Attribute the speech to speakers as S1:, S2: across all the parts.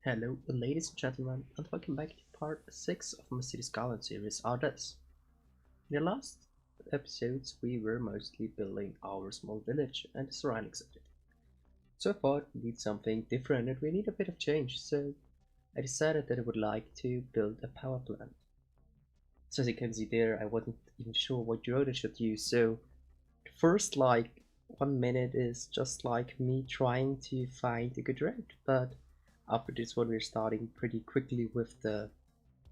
S1: Hello, ladies and gentlemen, and welcome back to part 6 of my Cities Skylines series, Ardes. In the last episodes, we were mostly building our small village and the surroundings of it. So I thought we need something different and we need a bit of change, so I decided that I would like to build a power plant. So as you can see there, I wasn't even sure what road I should use, so the first 1 minute is just like me trying to find a good route, but after this one we're starting pretty quickly with the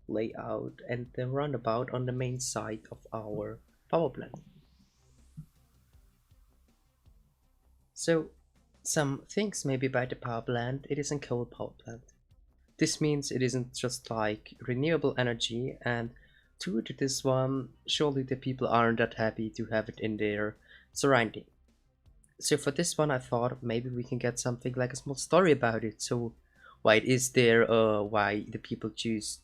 S1: layout and the roundabout on the main side of our power plant. So some things maybe about the power plant: it is a coal power plant. This means it isn't just like renewable energy, and due to this one, surely the people aren't that happy to have it in their surrounding. So for this one I thought maybe we can get something like a small story about it, so why it is there, why the people choose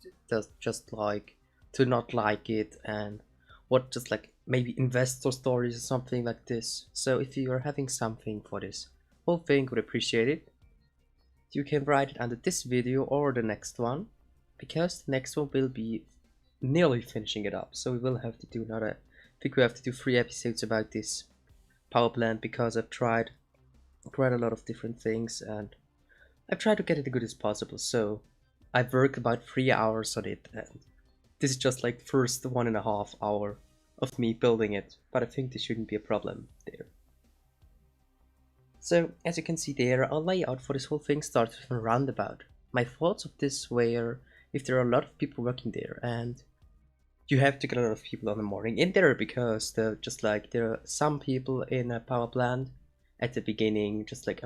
S1: just like to not like it, and what just like maybe investor stories or something like this. So if you are having something for this whole thing, would appreciate it. You can write it under this video or the next one, because the next one will be nearly finishing it up, so we will have to do another, I think we have to do 3 episodes about this power plant, because I've tried quite a lot of different things and I've tried to get it as good as possible. So I've worked about 3 hours on it, and this is just like first 1.5 hour of me building it, but I think this shouldn't be a problem there. So as you can see there, our layout for this whole thing starts with a roundabout. My thoughts of this were, if there are a lot of people working there, and you have to get a lot of people on the morning in there, because there are some people in a power plant at the beginning, just like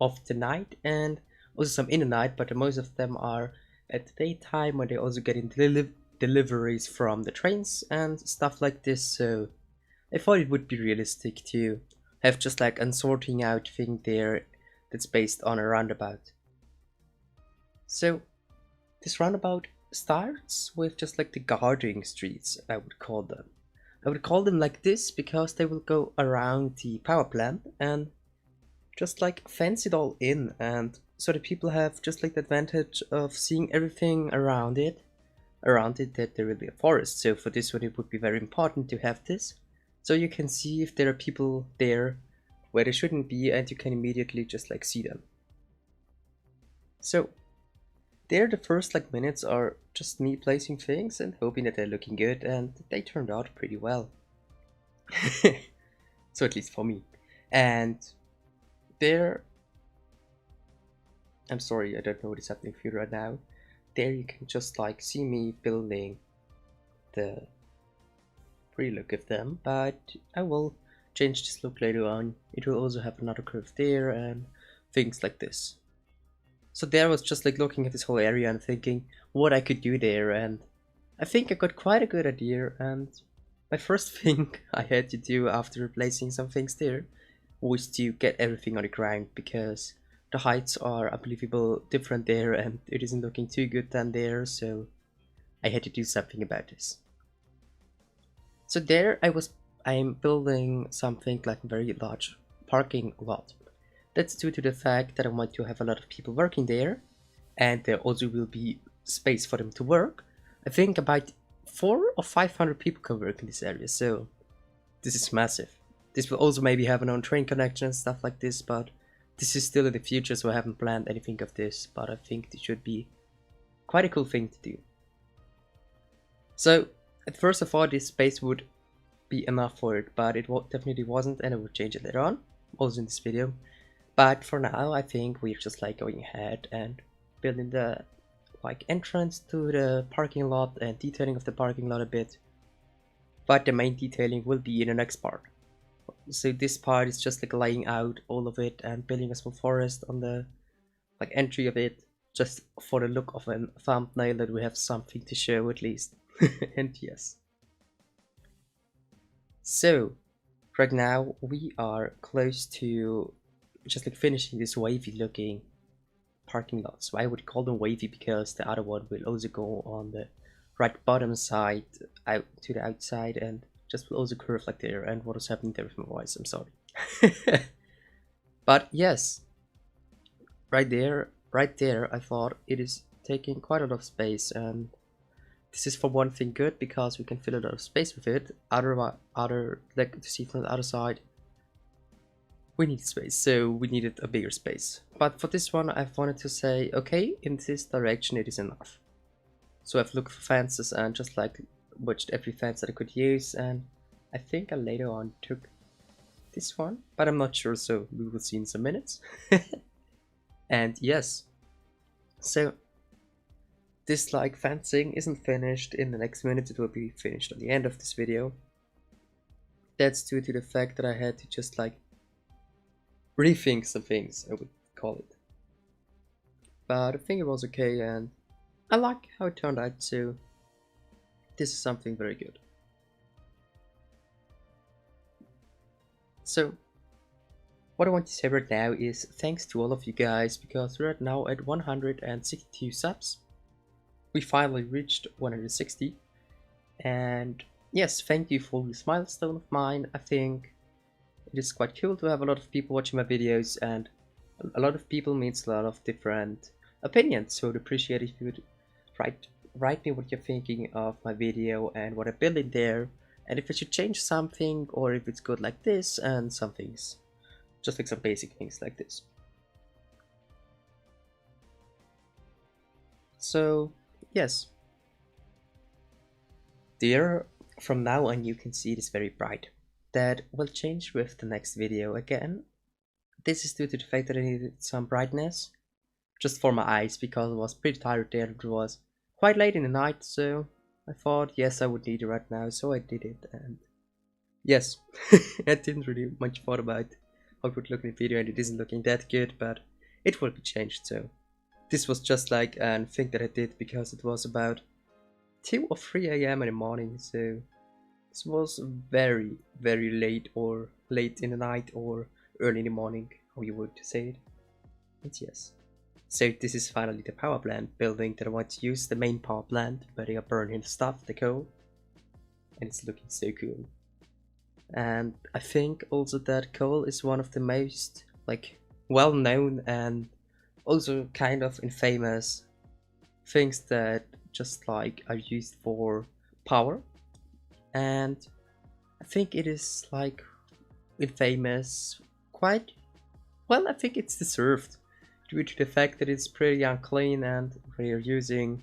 S1: of the night, and also some in the night, but most of them are at the daytime when they also getting deliveries from the trains and stuff like this. So I thought it would be realistic to have just like a sorting out thing there that's based on a roundabout. So this roundabout starts with just like the guarding streets, I would call them. I would call them like this because they will go around the power plant and just like fence it all in, and so the people have just like the advantage of seeing everything around it that there will be a forest. So for this one it would be very important to have this, so you can see if there are people there where they shouldn't be, and you can immediately just like see them. So there, the first like minutes are just me placing things and hoping that they're looking good, and they turned out pretty well. So at least for me. And there, I'm sorry, I don't know what is happening for you right now. There you can just like see me building the pre-look of them, but I will change this look later on. It will also have another curve there and things like this. So there I was just like looking at this whole area and thinking what I could do there, and I think I got quite a good idea. And my first thing I had to do after replacing some things there was to get everything on the ground, because the heights are unbelievable different there and it isn't looking too good down there, so I had to do something about this. So there I'm building something like a very large parking lot. That's due to the fact that I want to have a lot of people working there, and there also will be space for them to work. I think about 400 or 500 people can work in this area, so this is massive. This will also maybe have an own train connection and stuff like this, but this is still in the future, so I haven't planned anything of this, but I think this should be quite a cool thing to do. So at first I thought this space would be enough for it, but it definitely wasn't, and I will change it later on, also in this video. But for now I think we're just like going ahead and building the like entrance to the parking lot and detailing of the parking lot a bit, but the main detailing will be in the next part. So this part is just like laying out all of it and building a small forest on the like entry of it, just for the look of a thumbnail that we have something to show at least. And yes, so right now we are close to just like finishing this wavy looking parking lot. So I would call them wavy because the other one will also go on the right bottom side out to the outside, and just will also curve like there. And what is happening there with my voice, I'm sorry. But yes, right there right there, I thought it is taking quite a lot of space, and this is for one thing good because we can fill a lot of space with it. Like to see from the other side, we need space, so we needed a bigger space. But for this one, I wanted to say, okay, in this direction it is enough. So I've looked for fences and just like watched every fence that I could use, and I think I later on took this one, but I'm not sure, so we will see in some minutes. And yes, so this like fencing isn't finished in the next minute, it will be finished at the end of this video. That's due to the fact that I had to just like rethink some things, I would call it. But I think it was okay, and I like how it turned out, so this is something very good. So what I want to say right now is thanks to all of you guys, because we're now at 162 subs. We finally reached 160, and yes, thank you for this milestone of mine. I think it is quite cool to have a lot of people watching my videos, and a lot of people means a lot of different opinions, so I'd appreciate if you would write me what you're thinking of my video and what I built in there, and if I should change something, or if it's good like this, and some things, just like some basic things like this. So yes, there, from now on you can see it is very bright. That will change with the next video again. This is due to the fact that I needed some brightness just for my eyes, because I was pretty tired there. It was quite late in the night, so I thought yes, I would need it right now, so I did it. And yes, I didn't really much thought about how it would look in the video, and it isn't looking that good, but it will be changed. So this was just like a thing that I did because it was about 2 or 3 a.m. in the morning, so this was very, very late, or late in the night, or early in the morning, how you would say it. And yes. So this is finally the power plant building that I want to use, the main power plant, where they are burning the stuff, the coal. And it's looking so cool. And I think also that coal is one of the most like well-known and also kind of infamous things that just like are used for power. And I think it is like infamous quite well. I think it's deserved due to the fact that it's pretty unclean and we're using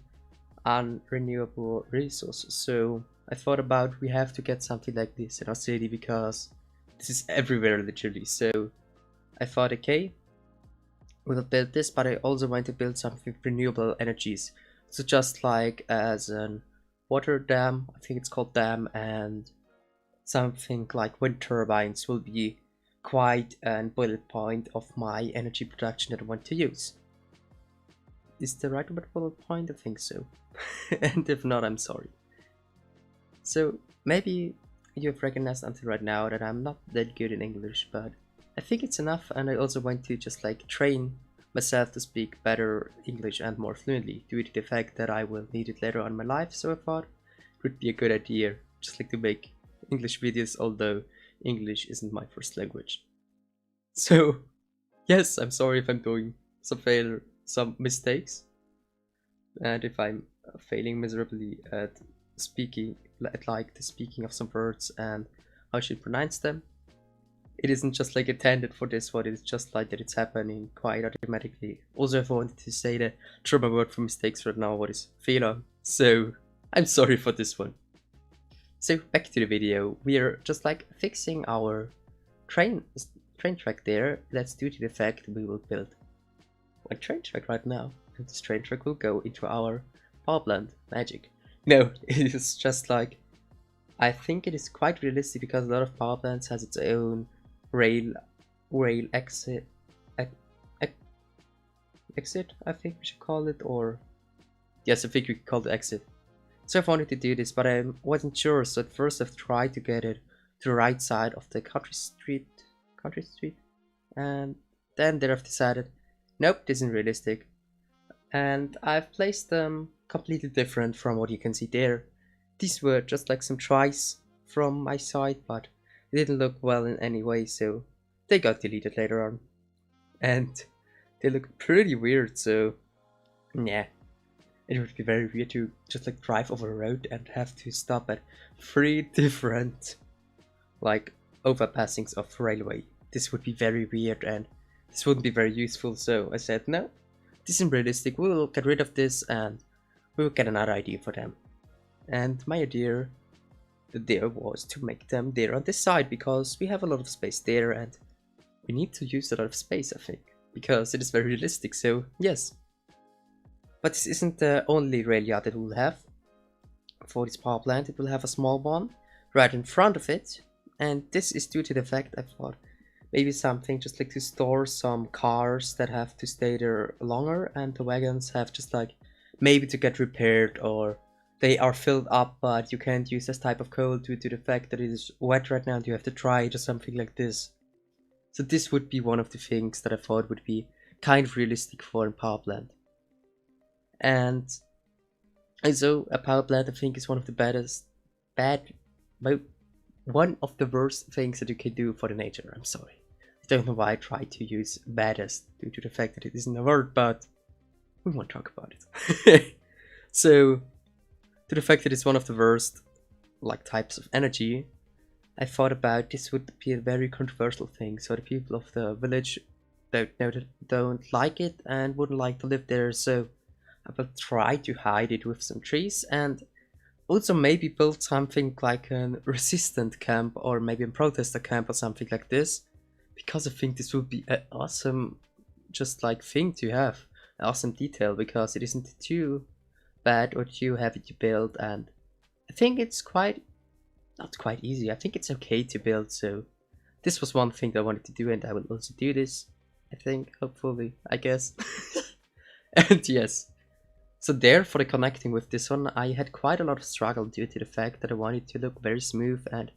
S1: unrenewable resources. So I thought about we have to get something like this in our city because this is everywhere literally. So I thought, okay, we'll build this, but I also want to build something with renewable energies. So just like as an water dam, I think it's called dam, and something like wind turbines will be quite an bullet point of my energy production that I want to use. Is the right word bullet point? I think so. And if not, I'm sorry. So maybe you've recognized until right now that I'm not that good in English, but I think it's enough, and I also want to just like train myself to speak better English and more fluently due to the fact that I will need it later on in my life. So I thought it would be a good idea just like to make English videos, although English isn't my first language. So yes, I'm sorry if I'm doing some mistakes, and if I'm failing miserably at speaking, like the speaking of some words and how I should pronounce them. It isn't just like intended for this one, it's just like that it's happening quite automatically. Also, if I wanted to say the German word for mistakes right now, what is Fehler, so I'm sorry for this one. So back to the video, we are just like fixing our train track there. That's due to the fact we will build one train track right now, and this train track will go into our power plant. Magic. No, it is just like, I think it is quite realistic because a lot of power plants has its own rail exit, exit, I think we should call it, or yes, I think we could call it exit. So I wanted to do this, but I wasn't sure, so at first I've tried to get it to the right side of the country street, and then there I've decided, nope, this isn't realistic, and I've placed them completely different from what you can see there. These were just like some tries from my side, but they didn't look well in any way, so they got deleted later on. And They look pretty weird, so yeah. It would be very weird to just like drive over a road and have to stop at 3 different like overpassings of railway. This would be very weird and this wouldn't be very useful, so I said no, this isn't realistic, we will get rid of this and we will get another idea for them. And my idea there was to make them there on this side because we have a lot of space there and we need to use a lot of space, I think, because it is very realistic, so yes. But this isn't the only rail yard it will have. For this power plant, it will have a small one right in front of it, and this is due to the fact I thought maybe something just like to store some cars that have to stay there longer, and the wagons have just like maybe to get repaired, or they are filled up but you can't use this type of coal due to the fact that it is wet right now and you have to dry it or something like this. So this would be one of the things that I thought would be kind of realistic for a power plant. And so a power plant I think is one of the one of the worst things that you can do for the nature. I'm sorry. I don't know why I tried to use baddest due to the fact that it isn't a word, but we won't talk about it. So, to the fact that it's one of the worst like types of energy, I thought about this would be a very controversial thing. So the people of the village don't like it and wouldn't like to live there. So I will try to hide it with some trees and also maybe build something like a resistant camp or maybe a protester camp or something like this, because I think this would be an awesome just like thing to have, an awesome detail, because it isn't too bad or too heavy to build, and I think it's not quite easy. I think it's okay to build, so this was one thing that I wanted to do and I will also do this, I think, hopefully, I guess. And yes. So there, for the connecting with this one, I had quite a lot of struggle due to the fact that I wanted to look very smooth and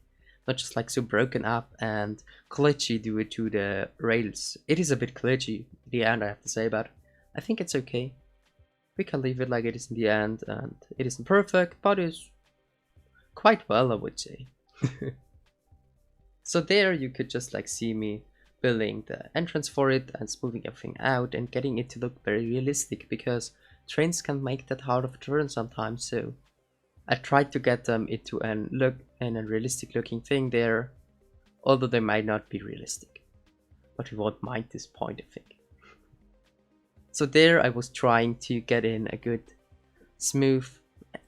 S1: not just like so broken up and glitchy due to the rails. It is a bit glitchy in the end, I have to say, but I think it's okay. We can leave it like it is in the end, and it isn't perfect, but it's quite well, I would say. So there you could just like see me building the entrance for it and smoothing everything out and getting it to look very realistic, because trains can make that hard of a turn sometimes, so I tried to get them into a realistic looking thing there, although they might not be realistic. But we won't mind this point, I think. So there I was trying to get in a good smooth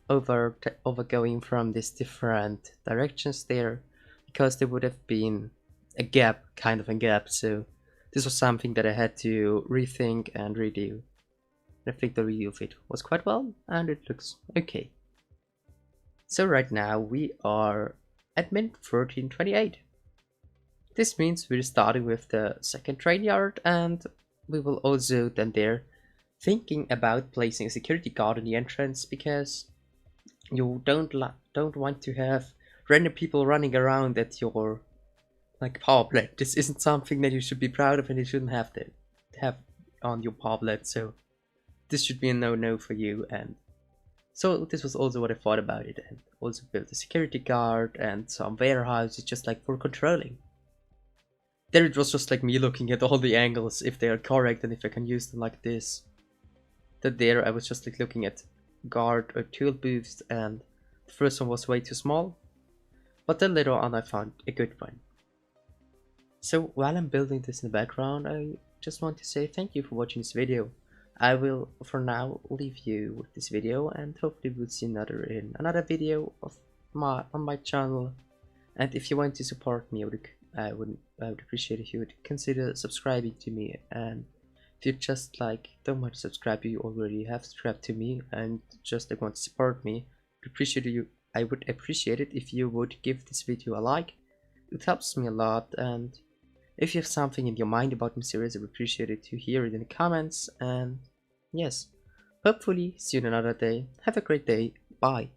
S1: overgoing from these different directions there, because there would have been a gap, kind of a gap, so this was something that I had to rethink and redo. I think the review of it was quite well, and it looks okay. So right now we are at min 1328. This means we're starting with the second train yard, and we will also then there thinking about placing a security guard in the entrance, because you don't want to have random people running around at your like power plant. This isn't something that you should be proud of, and you shouldn't have to have on your power plant. So this should be a no-no for you, and so this was also what I thought about it, and also built a security guard and some warehouses just like for controlling. There it was just like me looking at all the angles, if they are correct and if I can use them like this. That there I was just like looking at guard or tool booths, and the first one was way too small, but then later on I found a good one. So while I'm building this in the background, I just want to say thank you for watching this video. I will for now leave you with this video, and hopefully we'll see another video of on my channel. And if you want to support me, I would appreciate if you would consider subscribing to me. And if you just like don't want to subscribe, you already have subscribed to me and just like want to support me, I would appreciate it if you would give this video a like. It helps me a lot, and if you have something in your mind about my series, I would appreciate it to hear it in the comments. And yes, hopefully see you in another day. Have a great day. Bye.